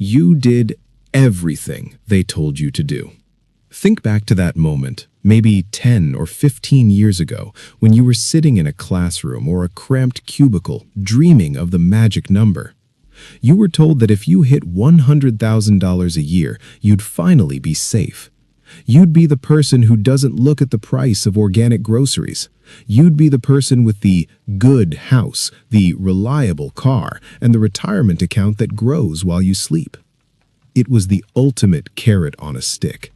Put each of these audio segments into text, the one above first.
You did everything they told you to do. Think back to that moment, maybe 10 or 15 years ago, when you were sitting in a classroom or a cramped cubicle, dreaming of the magic number. You were told that if you hit $100,000 a year, you'd finally be safe. You'd be the person who doesn't look at the price of organic groceries. You'd be the person with the good house, the reliable car, and the retirement account that grows while you sleep. It was the ultimate carrot on a stick,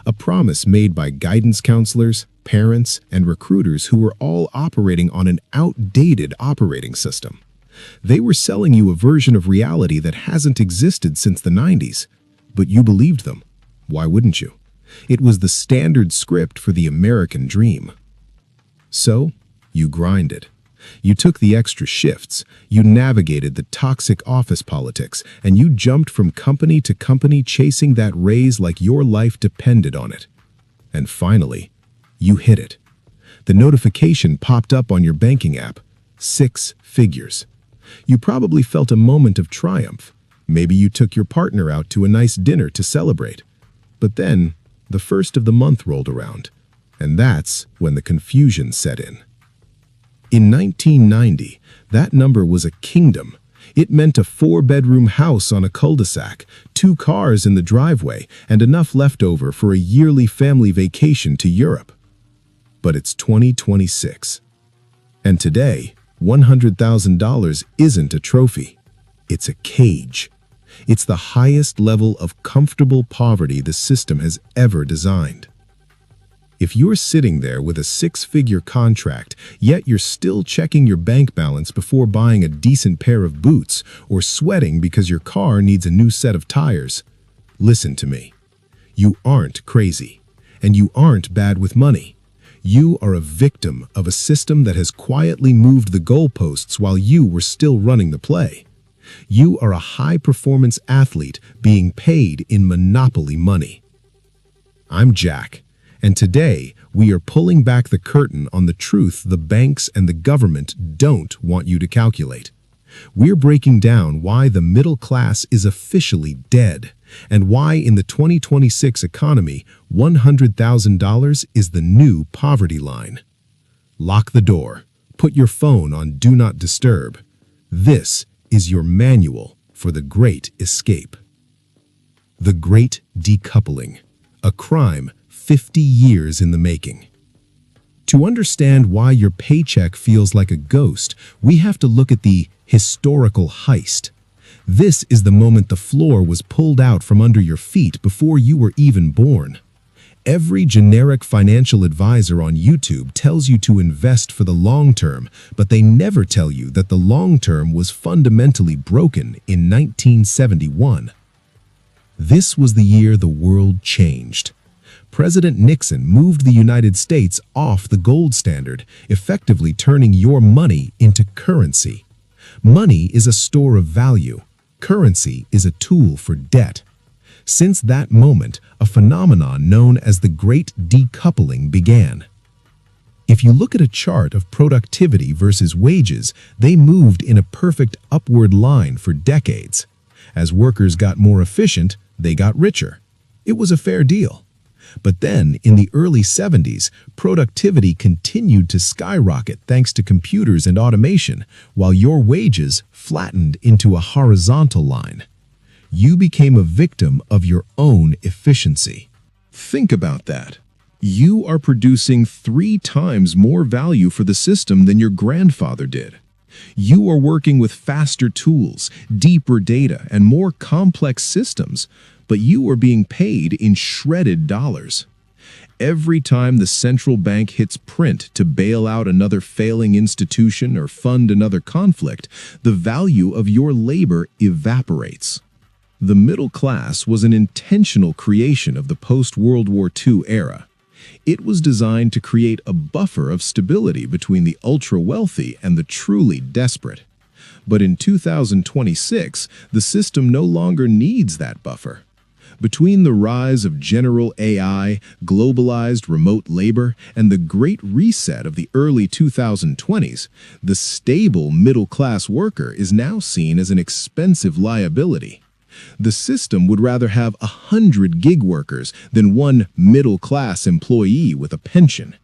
a promise made by guidance counselors, parents, and recruiters who were all operating on an outdated operating system. They were selling you a version of reality that hasn't existed since the 90s, but you believed them. Why wouldn't you? It was the standard script for the American dream. So, you grinded. You took the extra shifts, you navigated the toxic office politics, and you jumped from company to company chasing that raise like your life depended on it. And finally, you hit it. The notification popped up on your banking app. 6 figures. You probably felt a moment of triumph. Maybe you took your partner out to a nice dinner to celebrate. But then, the first of the month rolled around, and that's when the confusion set in. In 1990, that number was a kingdom. It meant a 4-bedroom house on a cul-de-sac, 2 cars in the driveway, and enough left over for a yearly family vacation to Europe. But it's 2026. And today, $100,000 isn't a trophy. It's a cage. It's the highest level of comfortable poverty the system has ever designed. If you're sitting there with a 6-figure contract, yet you're still checking your bank balance before buying a decent pair of boots or sweating because your car needs a new set of tires, listen to me. You aren't crazy, and you aren't bad with money. You are a victim of a system that has quietly moved the goalposts while you were still running the play. You are a high-performance athlete being paid in monopoly money. I'm Jack, and today we are pulling back the curtain on the truth the banks and the government don't want you to calculate. We're breaking down why the middle class is officially dead, and why in the 2026 economy, $100,000 is the new poverty line. Lock the door. Put your phone on Do Not Disturb. This is your manual for the Great Escape. The Great Decoupling, a crime 50 years in the making. To understand why your paycheck feels like a ghost, we have to look at the historical heist. This is the moment the floor was pulled out from under your feet before you were even born. Every generic financial advisor on YouTube tells you to invest for the long term, but they never tell you that the long term was fundamentally broken in 1971. This was the year the world changed. President Nixon moved the United States off the gold standard, effectively turning your money into currency. Money is a store of value. Currency is a tool for debt. Since that moment, a phenomenon known as the Great Decoupling began. If you look at a chart of productivity versus wages, they moved in a perfect upward line for decades. As workers got more efficient, they got richer. It was a fair deal. But then, in the early 70s, productivity continued to skyrocket thanks to computers and automation, while your wages flattened into a horizontal line. You became a victim of your own efficiency. Think about that. You are producing 3 times more value for the system than your grandfather did. You are working with faster tools, deeper data, and more complex systems, but you are being paid in shredded dollars. Every time the central bank hits print to bail out another failing institution or fund another conflict, the value of your labor evaporates. The middle class was an intentional creation of the post-World War II era. It was designed to create a buffer of stability between the ultra-wealthy and the truly desperate. But in 2026, the system no longer needs that buffer. Between the rise of general AI, globalized remote labor, and the Great Reset of the early 2020s, the stable middle-class worker is now seen as an expensive liability. The system would rather have 100 gig workers than one middle-class employee with a pension.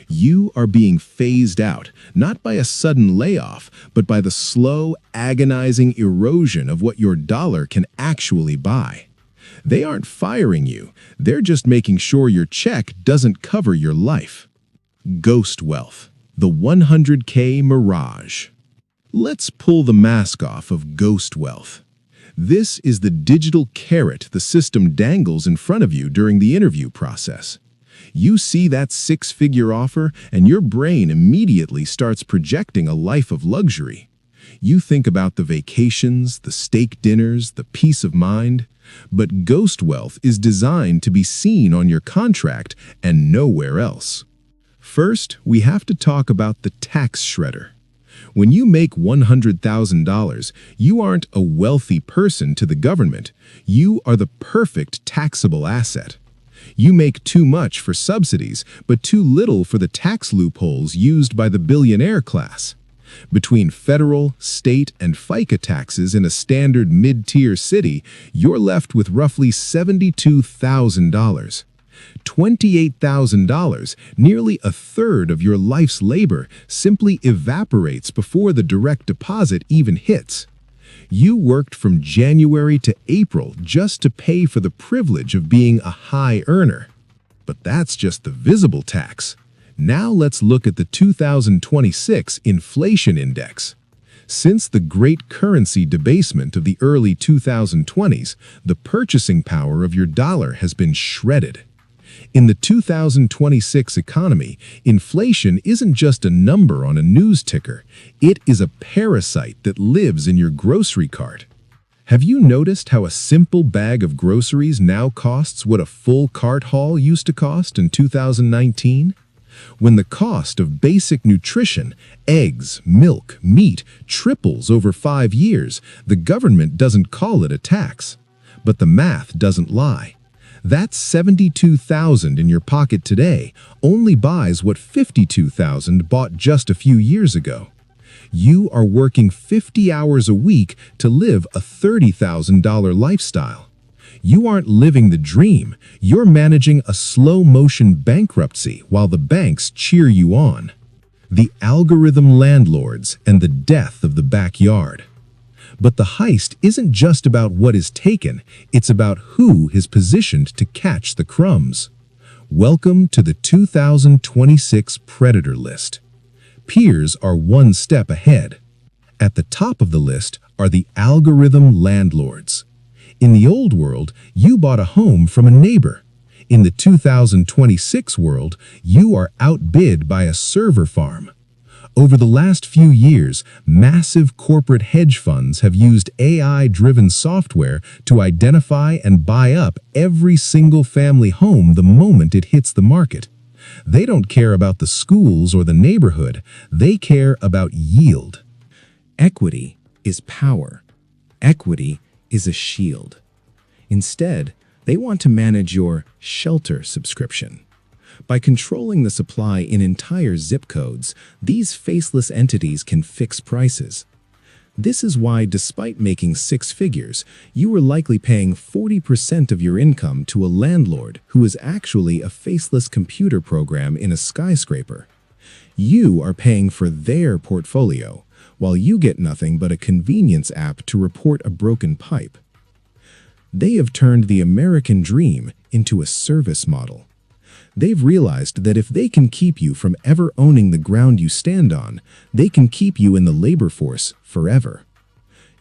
You are being phased out, not by a sudden layoff, but by the slow, agonizing erosion of what your dollar can actually buy. They aren't firing you, they're just making sure your check doesn't cover your life. Ghost wealth, the 100K mirage. Let's pull the mask off of ghost wealth. This is the digital carrot the system dangles in front of you during the interview process. You see that six-figure offer, and your brain immediately starts projecting a life of luxury. You think about the vacations, the steak dinners, the peace of mind. But ghost wealth is designed to be seen on your contract and nowhere else. First, we have to talk about the tax shredder. When you make $100,000, you aren't a wealthy person to the government. You are the perfect taxable asset. You make too much for subsidies, but too little for the tax loopholes used by the billionaire class. Between federal, state, and FICA taxes in a standard mid-tier city, you're left with roughly $72,000. $28,000, nearly a third of your life's labor, simply evaporates before the direct deposit even hits. You worked from January to April just to pay for the privilege of being a high earner. But that's just the visible tax. Now let's look at the 2026 Inflation Index. Since the great currency debasement of the early 2020s, the purchasing power of your dollar has been shredded. In the 2026 economy, inflation isn't just a number on a news ticker. It is a parasite that lives in your grocery cart. Have you noticed how a simple bag of groceries now costs what a full cart haul used to cost in 2019? When the cost of basic nutrition, eggs, milk, meat, triples over 5 years, the government doesn't call it a tax. But the math doesn't lie. That $72,000 in your pocket today only buys what $52,000 bought just a few years ago. You are working 50 hours a week to live a $30,000 lifestyle. You aren't living the dream, you're managing a slow-motion bankruptcy while the banks cheer you on. The algorithm landlords and the death of the backyard. But the heist isn't just about what is taken, it's about who is positioned to catch the crumbs. Welcome to the 2026 Predator List. Peers are one step ahead. At the top of the list are the algorithm landlords. In the old world, you bought a home from a neighbor. In the 2026 world, you are outbid by a server farm. Over the last few years, massive corporate hedge funds have used AI-driven software to identify and buy up every single family home the moment it hits the market. They don't care about the schools or the neighborhood, they care about yield. Equity is power. Equity is a shield. Instead, they want to manage your shelter subscription. By controlling the supply in entire zip codes, these faceless entities can fix prices. This is why, despite making six figures, you are likely paying 40% of your income to a landlord who is actually a faceless computer program in a skyscraper. You are paying for their portfolio, while you get nothing but a convenience app to report a broken pipe. They have turned the American dream into a service model. They've realized that if they can keep you from ever owning the ground you stand on, they can keep you in the labor force forever.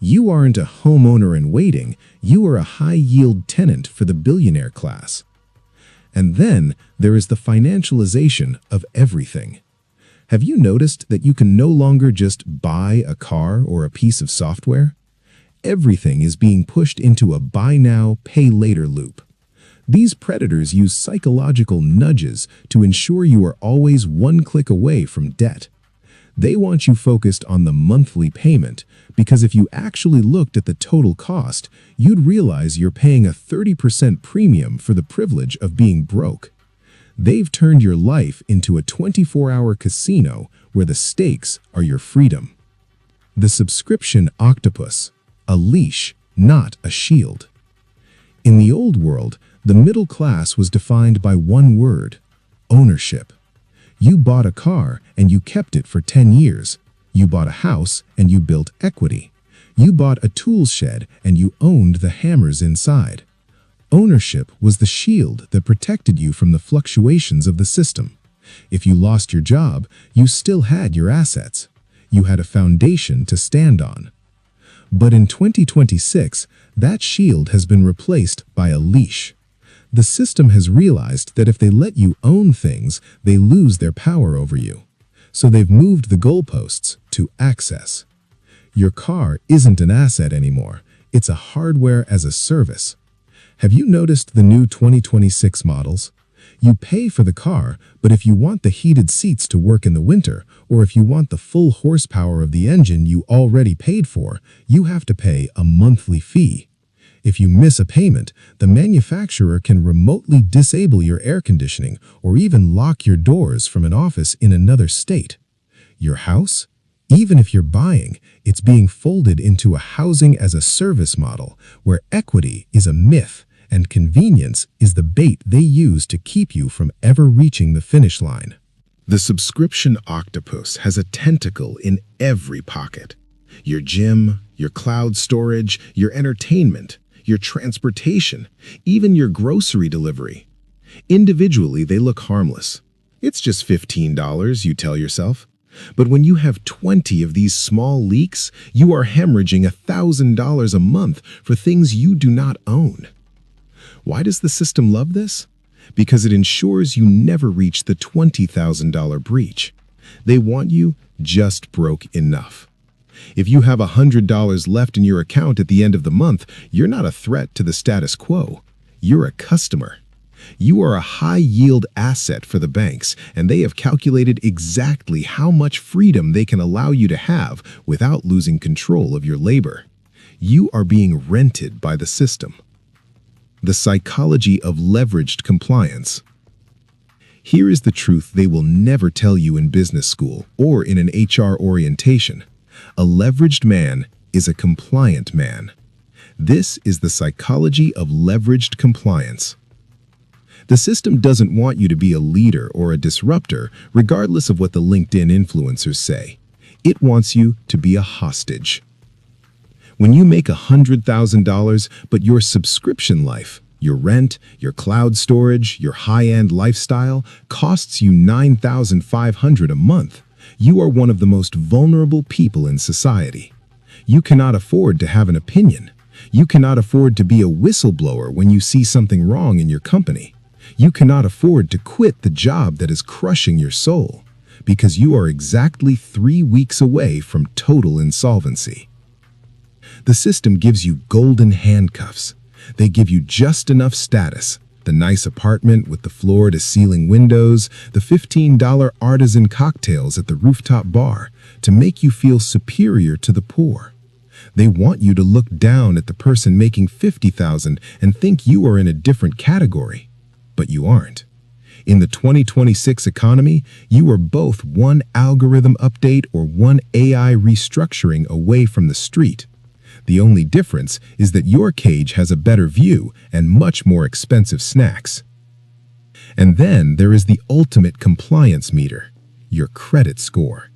You aren't a homeowner in waiting, you are a high-yield tenant for the billionaire class. And then there is the financialization of everything. Have you noticed that you can no longer just buy a car or a piece of software? Everything is being pushed into a buy now, pay later loop. These predators use psychological nudges to ensure you are always one click away from debt. They want you focused on the monthly payment, because if you actually looked at the total cost, you'd realize you're paying a 30% premium for the privilege of being broke. They've turned your life into a 24-hour casino where the stakes are your freedom. The subscription octopus, a leash, not a shield. In the old world, the middle class was defined by one word: ownership. You bought a car and you kept it for 10 years. You bought a house and you built equity. You bought a tool shed and you owned the hammers inside. Ownership was the shield that protected you from the fluctuations of the system. If you lost your job, you still had your assets. You had a foundation to stand on. But in 2026, that shield has been replaced by a leash. The system has realized that if they let you own things, they lose their power over you. So they've moved the goalposts to access. Your car isn't an asset anymore. It's a hardware as a service. Have you noticed the new 2026 models? You pay for the car, but if you want the heated seats to work in the winter, or if you want the full horsepower of the engine you already paid for, you have to pay a monthly fee. If you miss a payment, the manufacturer can remotely disable your air conditioning or even lock your doors from an office in another state. Your house? Even if you're buying, it's being folded into a housing as a service model where equity is a myth and convenience is the bait they use to keep you from ever reaching the finish line. The subscription octopus has a tentacle in every pocket. Your gym, your cloud storage, your entertainment, your transportation, even your grocery delivery. Individually, they look harmless. It's just $15, you tell yourself. But when you have 20 of these small leaks, you are hemorrhaging $1,000 a month for things you do not own. Why does the system love this? Because it ensures you never reach the $20,000 breach. They want you just broke enough. If you have $100 left in your account at the end of the month, you're not a threat to the status quo. You're a customer. You are a high-yield asset for the banks, and they have calculated exactly how much freedom they can allow you to have without losing control of your labor. You are being rented by the system. The psychology of leveraged compliance. Here is the truth they will never tell you in business school or in an HR orientation. A leveraged man is a compliant man. This is the psychology of leveraged compliance. The system doesn't want you to be a leader or a disruptor, regardless of what the LinkedIn influencers say. It wants you to be a hostage. When you make $100,000, but your subscription life, your rent, your cloud storage, your high-end lifestyle costs you $9,500 a month, you are one of the most vulnerable people in society. You cannot afford to have an opinion. You cannot afford to be a whistleblower when you see something wrong in your company. You cannot afford to quit the job that is crushing your soul, because you are exactly 3 weeks away from total insolvency. The system gives you golden handcuffs. They give you just enough status, the nice apartment with the floor-to-ceiling windows, the $15 artisan cocktails at the rooftop bar, to make you feel superior to the poor. They want you to look down at the person making $50,000 and think you are in a different category. But you aren't. In the 2026 economy, you are both one algorithm update or one AI restructuring away from the street. The only difference is that your cage has a better view and much more expensive snacks. And then there is the ultimate compliance meter, your credit score.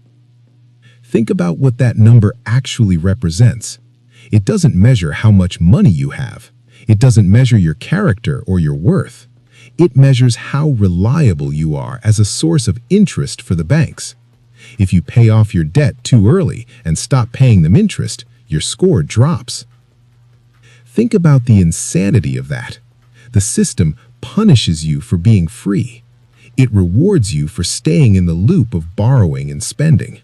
Think about what that number actually represents. It doesn't measure how much money you have. It doesn't measure your character or your worth. It measures how reliable you are as a source of interest for the banks. If you pay off your debt too early and stop paying them interest, your score drops. Think about the insanity of that. The system punishes you for being free. It rewards you for staying in the loop of borrowing and spending.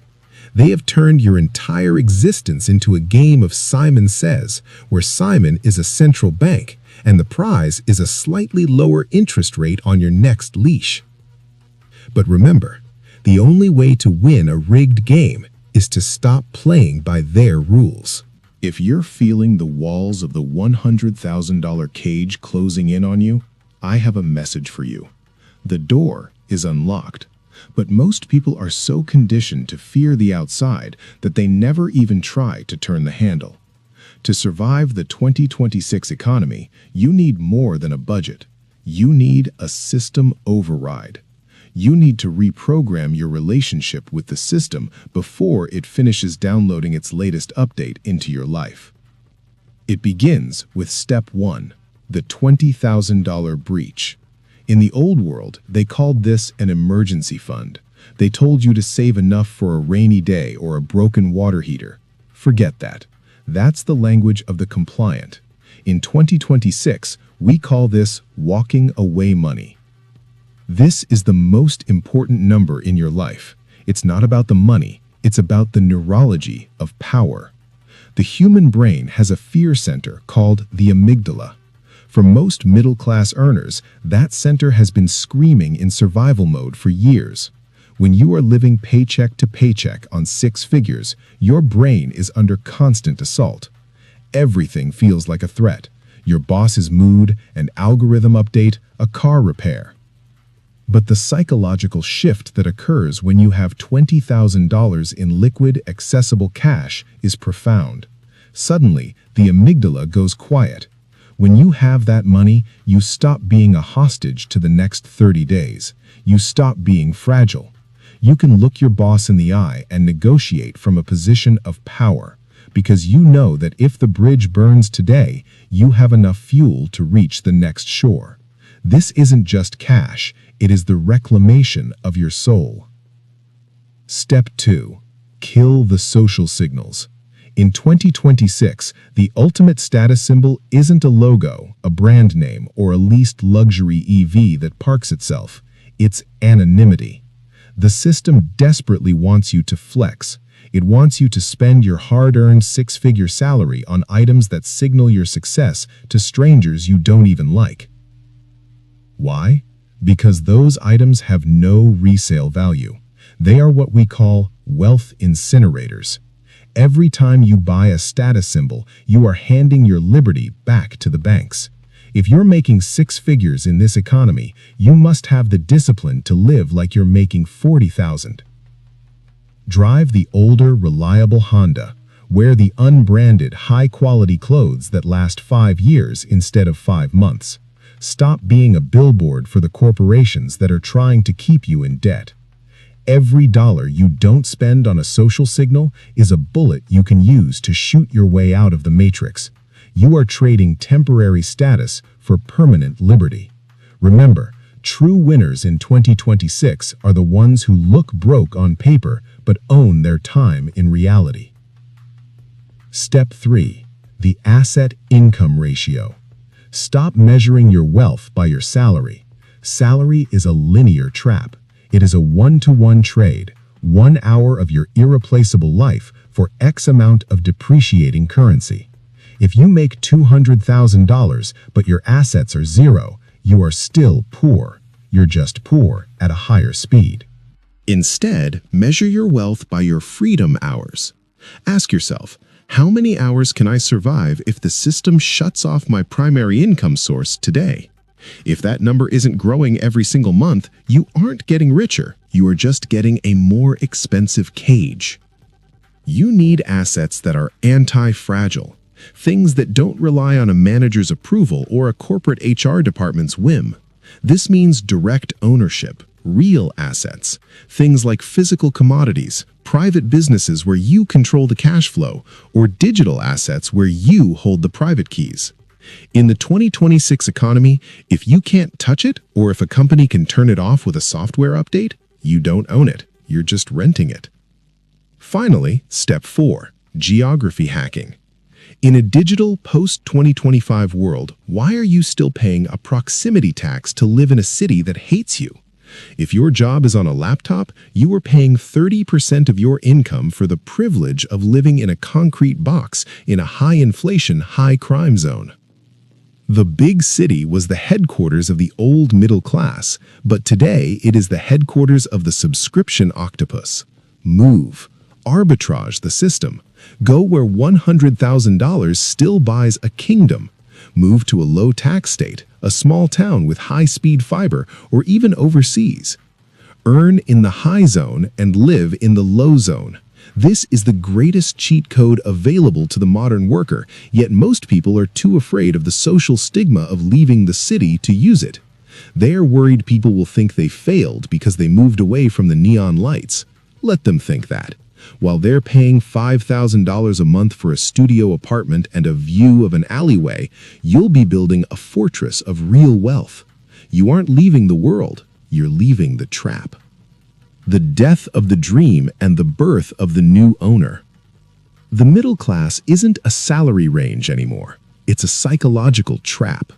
They have turned your entire existence into a game of Simon Says, where Simon is a central bank, and the prize is a slightly lower interest rate on your next leash. But remember, the only way to win a rigged game is to stop playing by their rules. If you're feeling the walls of the $100,000 cage closing in on you, I have a message for you. The door is unlocked, but most people are so conditioned to fear the outside that they never even try to turn the handle. To survive the 2026 economy, you need more than a budget. You need a system override. You need to reprogram your relationship with the system before it finishes downloading its latest update into your life. It begins with step 1, the $20,000 breach. In the old world, they called this an emergency fund. They told you to save enough for a rainy day or a broken water heater. Forget that. That's the language of the compliant. In 2026, we call this walking away money. This is the most important number in your life. It's not about the money, it's about the neurology of power. The human brain has a fear center called the amygdala. For most middle-class earners, that center has been screaming in survival mode for years. When you are living paycheck to paycheck on 6 figures, your brain is under constant assault. Everything feels like a threat. Your boss's mood, an algorithm update, a car repair. But the psychological shift that occurs when you have $20,000 in liquid, accessible cash is profound. Suddenly, the amygdala goes quiet. When you have that money, you stop being a hostage to the next 30 days. You stop being fragile. You can look your boss in the eye and negotiate from a position of power, because you know that if the bridge burns today, you have enough fuel to reach the next shore. This isn't just cash, it is the reclamation of your soul. Step 2. Kill the social signals. In 2026, the ultimate status symbol isn't a logo, a brand name, or a leased luxury EV that parks itself. It's anonymity. The system desperately wants you to flex. It wants you to spend your hard-earned 6-figure salary on items that signal your success to strangers you don't even like. Why? Because those items have no resale value. They are what we call wealth incinerators. Every time you buy a status symbol, you are handing your liberty back to the banks. If you're making 6 figures in this economy, you must have the discipline to live like you're making 40,000. Drive the older, reliable Honda. Wear the unbranded, high-quality clothes that last 5 years instead of 5 months. Stop being a billboard for the corporations that are trying to keep you in debt. Every dollar you don't spend on a social signal is a bullet you can use to shoot your way out of the matrix. You are trading temporary status for permanent liberty. Remember, true winners in 2026 are the ones who look broke on paper but own their time in reality. Step 3. The asset-income ratio. Stop measuring your wealth by your salary. Salary is a linear trap. It is a one-to-one trade, 1 hour of your irreplaceable life for X amount of depreciating currency. If you make $200,000 but your assets are 0, you are still poor. You're just poor at a higher speed. Instead, measure your wealth by your freedom hours. Ask yourself, how many hours can I survive if the system shuts off my primary income source today? If that number isn't growing every single month, you aren't getting richer. You are just getting a more expensive cage. You need assets that are anti-fragile. Things that don't rely on a manager's approval or a corporate HR department's whim. This means direct ownership, real assets, things like physical commodities, private businesses where you control the cash flow, or digital assets where you hold the private keys. In the 2026 economy, if you can't touch it, or if a company can turn it off with a software update, you don't own it, you're just renting it. Finally, step 4, geography hacking. In a digital post-2025 world, why are you still paying a proximity tax to live in a city that hates you? If your job is on a laptop, you are paying 30% of your income for the privilege of living in a concrete box in a high-inflation, high-crime zone. The big city was the headquarters of the old middle class, but today it is the headquarters of the subscription octopus. Move. Arbitrage the system. Go where $100,000 still buys a kingdom. Move to a low-tax state, a small town with high-speed fiber, or even overseas. Earn in the high zone and live in the low zone. This is the greatest cheat code available to the modern worker, yet most people are too afraid of the social stigma of leaving the city to use it. They are worried people will think they failed because they moved away from the neon lights. Let them think that. While they're paying $5,000 a month for a studio apartment and a view of an alleyway, you'll be building a fortress of real wealth. You aren't leaving the world, you're leaving the trap. The death of the dream and the birth of the new owner. The middle class isn't a salary range anymore. It's a psychological trap.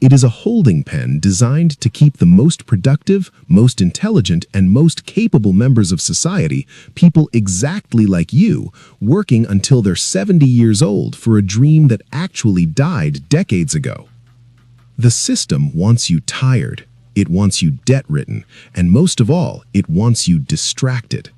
It is a holding pen designed to keep the most productive, most intelligent, and most capable members of society, people exactly like you, working until they're 70 years old for a dream that actually died decades ago. The system wants you tired, it wants you debt-ridden, and most of all, it wants you distracted.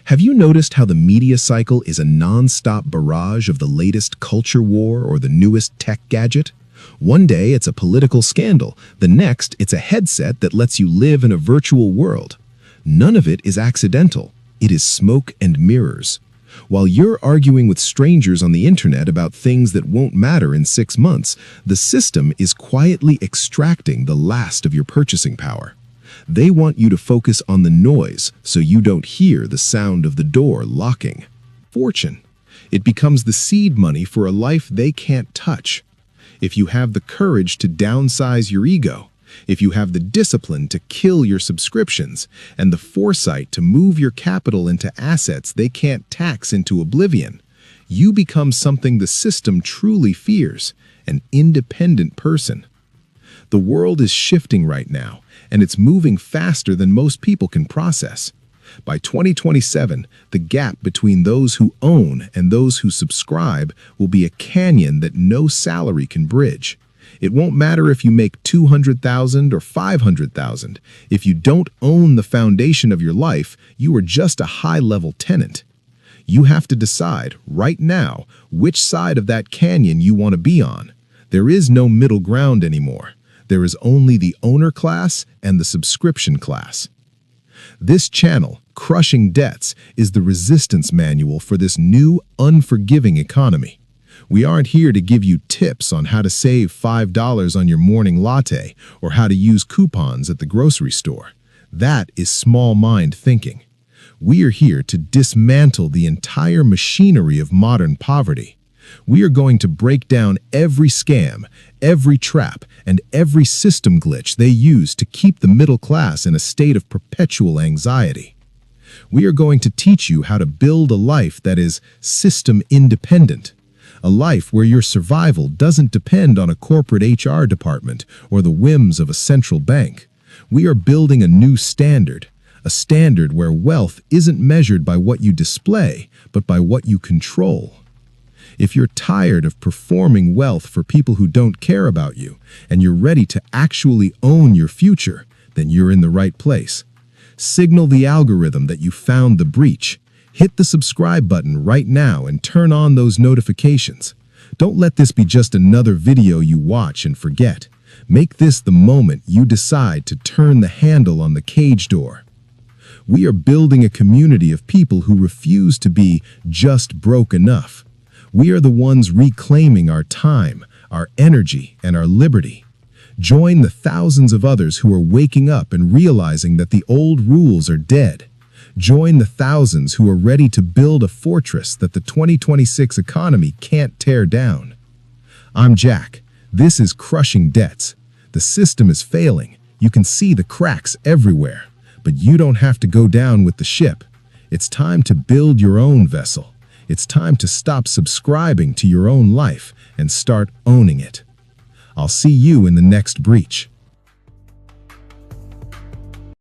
Have you noticed how the media cycle is a non-stop barrage of the latest culture war or the newest tech gadget? One day it's a political scandal, the next it's a headset that lets you live in a virtual world. None of it is accidental, it is smoke and mirrors. While you're arguing with strangers on the internet about things that won't matter in 6 months, the system is quietly extracting the last of your purchasing power. They want you to focus on the noise so you don't hear the sound of the door locking. Fortune. It becomes the seed money for a life they can't touch. If you have the courage to downsize your ego, if you have the discipline to kill your subscriptions, and the foresight to move your capital into assets they can't tax into oblivion, you become something the system truly fears, an independent person. The world is shifting right now, and it's moving faster than most people can process. By 2027, the gap between those who own and those who subscribe will be a canyon that no salary can bridge. It won't matter if you make $200,000 or $500,000. If you don't own the foundation of your life, you are just a high-level tenant. You have to decide right now which side of that canyon you want to be on. There is no middle ground anymore. There is only the owner class and the subscription class. This channel, Crushing Debts, is the resistance manual for this new, unforgiving economy. We aren't here to give you tips on how to save $5 on your morning latte or how to use coupons at the grocery store. That is small mind thinking. We are here to dismantle the entire machinery of modern poverty. We are going to break down every scam, every trap, and every system glitch they use to keep the middle class in a state of perpetual anxiety. We are going to teach you how to build a life that is system independent, a life where your survival doesn't depend on a corporate HR department or the whims of a central bank. We are building a new standard, a standard where wealth isn't measured by what you display, but by what you control. If you're tired of performing wealth for people who don't care about you, and you're ready to actually own your future, then you're in the right place. Signal the algorithm that you found the breach. Hit the subscribe button right now and turn on those notifications. Don't let this be just another video you watch and forget. Make this the moment you decide to turn the handle on the cage door. We are building a community of people who refuse to be just broke enough. We are the ones reclaiming our time, our energy, and our liberty. Join the thousands of others who are waking up and realizing that the old rules are dead. Join the thousands who are ready to build a fortress that the 2026 economy can't tear down. I'm Jack. This is Crushing Debts. The system is failing. You can see the cracks everywhere. But you don't have to go down with the ship. It's time to build your own vessel. It's time to stop subscribing to your own life and start owning it. I'll see you in the next breach.